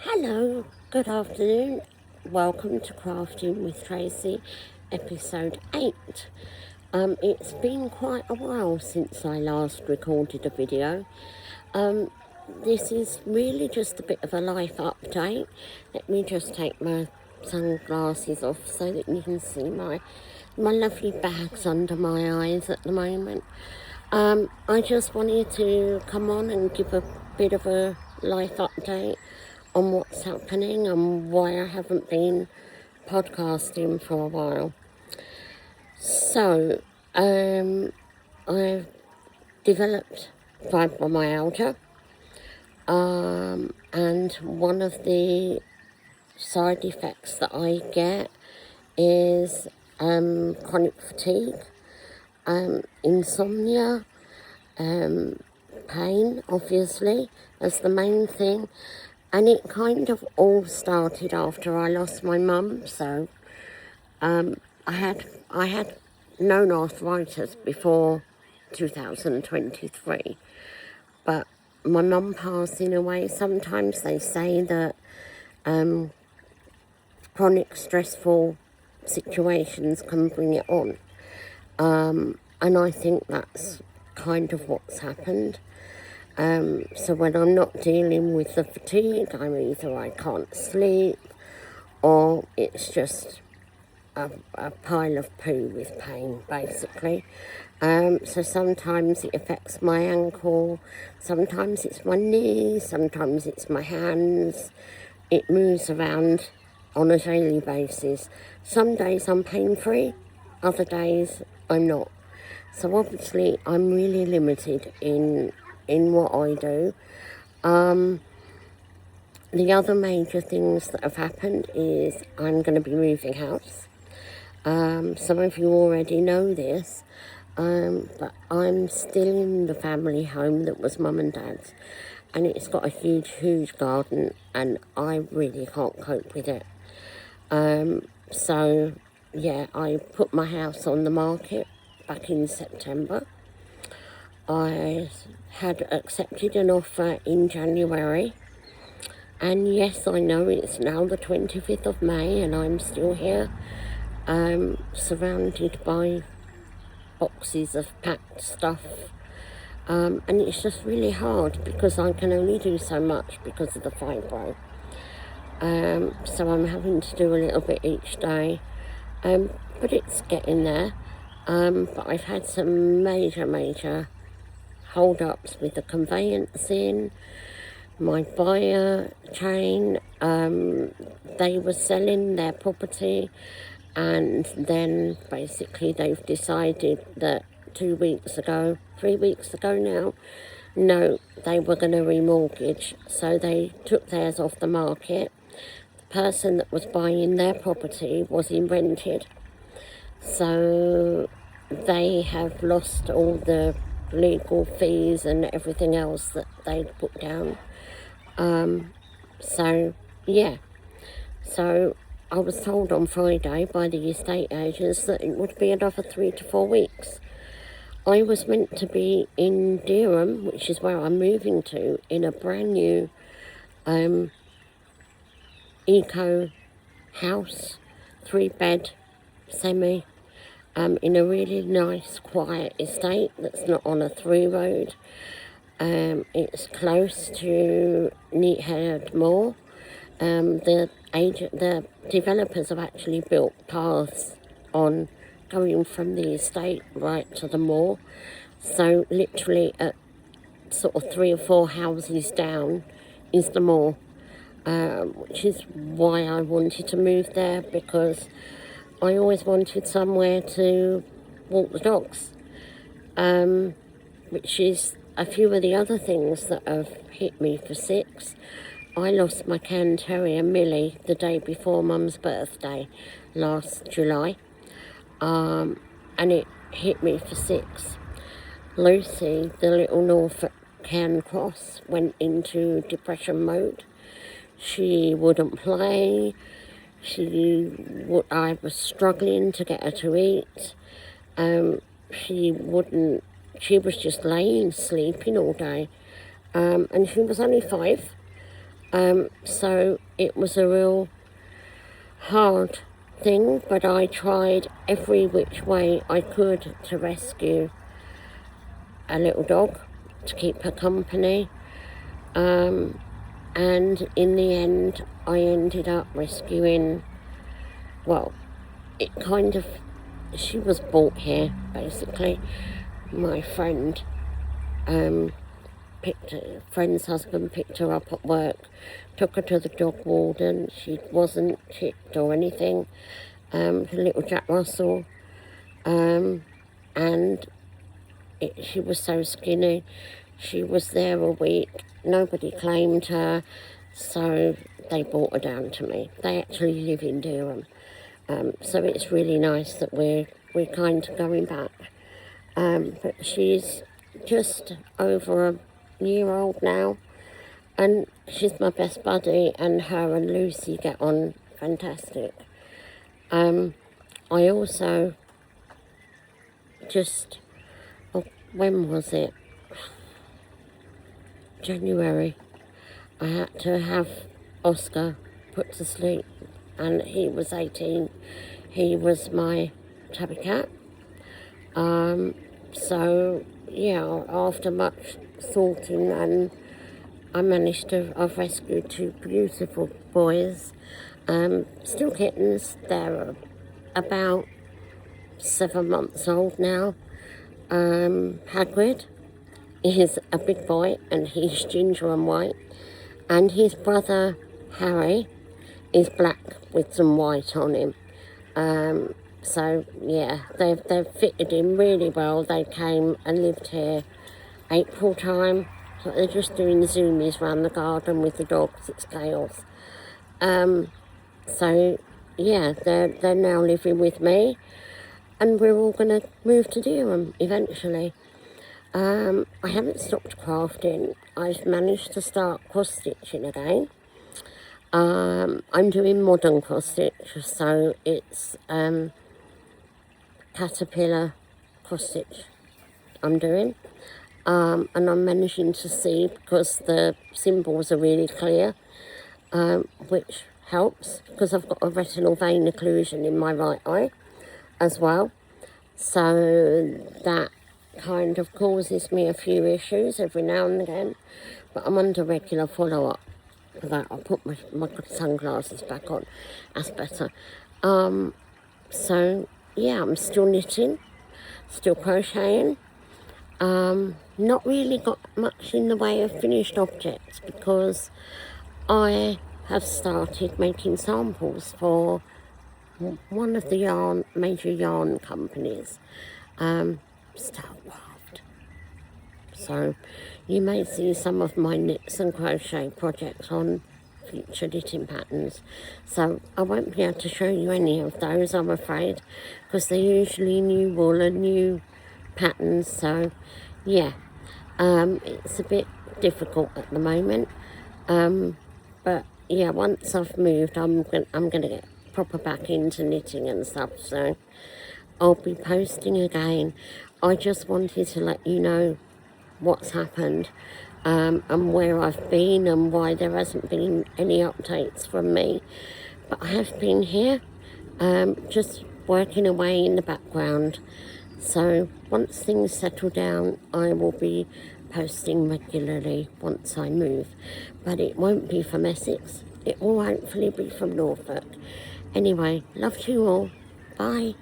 Hello, good afternoon. Welcome to Crafting with Tracy, episode 8. It's been quite a while since I last recorded a video. This is really just a bit of a life update. Let me just take my sunglasses off so that you can see my lovely bags under my eyes at the moment. I just wanted to come on and give a bit of a life update on what's happening and why I haven't been podcasting for a while. So, I've developed fibromyalgia, and one of the side effects that I get is chronic fatigue, insomnia, pain, obviously, as the main thing. And it kind of all started after I lost my mum. So I had known arthritis before 2023, but my mum passing away, sometimes they say that chronic stressful situations can bring it on. And I think that's kind of what's happened. So when I'm not dealing with the fatigue, either I can't sleep, or it's just a pile of poo with pain, basically. So sometimes it affects my ankle, sometimes it's my knee, sometimes it's my hands. It moves around on a daily basis. Some days I'm pain-free, other days I'm not. So obviously I'm really limited in what I do. The other major things that have happened is I'm going to be moving house. Some of you already know this, but I'm still in the family home that was mum and dad's, and it's got a huge garden, and I really can't cope with it. So yeah, I put my house on the market back in September. I had accepted an offer in January, and yes, I know it's now the 25th of May and I'm still here, surrounded by boxes of packed stuff, and it's just really hard because I can only do so much because of the fibro. So I'm having to do a little bit each day, but it's getting there. But I've had some major hold-ups with the conveyancing. My buyer chain, they were selling their property, and then basically they've decided that 3 weeks ago now, no, they were going to remortgage. So they took theirs off the market. The person that was buying their property was in rented. So they have lost all the legal fees and everything else that they'd put down. So yeah, so I was told on Friday by the estate agents that it would be another 3 to 4 weeks. I was meant to be in Durham, which is where I'm moving to, in a brand new eco house, 3-bed semi, in a really nice quiet estate that's not on a through road. It's close to Neathead Moor. The developers have actually built paths on going from the estate right to the moor. So literally at sort of 3 or 4 houses down is the moor, which is why I wanted to move there, because I always wanted somewhere to walk the dogs, which is a few of the other things that have hit me for 6. I lost my Cairn Terrier Millie the day before Mum's birthday last July, and it hit me for 6. Lucy, the little Norfolk Cairn Cross, went into depression mode. She wouldn't play. I was struggling to get her to eat. She was just laying, sleeping all day. And she was only 5. So it was a real hard thing, but I tried every which way I could to rescue a little dog to keep her company, and in the end I ended up rescuing, well, it kind of, she was brought here basically. My friend's husband picked her up at work, took her to the dog warden. She wasn't chipped or anything, a little Jack Russell, and she was so skinny. She was there a week, nobody claimed her, so they brought her down to me. They actually live in Durham, so it's really nice that we're kind of going back. But she's just over a year old now, and she's my best buddy, and her and Lucy get on fantastic. I also just, when was it? January. I had to have Oscar put to sleep, and he was 18. He was my tabby cat. So yeah, after much sorting, and I've rescued 2 beautiful boys, still kittens. They're about 7 months old now. Hagrid is a big boy, and he's ginger and white, and his brother Harry is black with some white on him. So yeah, they've fitted in really well. They came and lived here April time, so they're just doing zoomies around the garden with the dogs. It's chaos. So yeah, they're now living with me, and we're all gonna move to Durham eventually. I haven't stopped crafting. I've managed to start cross stitching again. I'm doing modern cross stitch, so it's caterpillar cross stitch I'm doing, and I'm managing to see because the symbols are really clear, which helps because I've got a retinal vein occlusion in my right eye as well, so that kind of causes me a few issues every now and again, but I'm under regular follow-up for that. I'll put my sunglasses back on, that's better. So yeah, I'm still knitting, still crocheting. Not really got much in the way of finished objects because I have started making samples for one of the major yarn companies, Starcraft. So you may see some of my knits and crochet projects on future knitting patterns. So I won't be able to show you any of those, I'm afraid, because they're usually new wool and new patterns. So yeah, it's a bit difficult at the moment. But yeah, once I've moved, I'm gonna get proper back into knitting and stuff. So I'll be posting again. I just wanted to let you know what's happened, and where I've been and why there hasn't been any updates from me. But I have been here, just working away in the background. So once things settle down, I will be posting regularly once I move. But it won't be from Essex. It will hopefully be from Norfolk. Anyway, love to you all. Bye.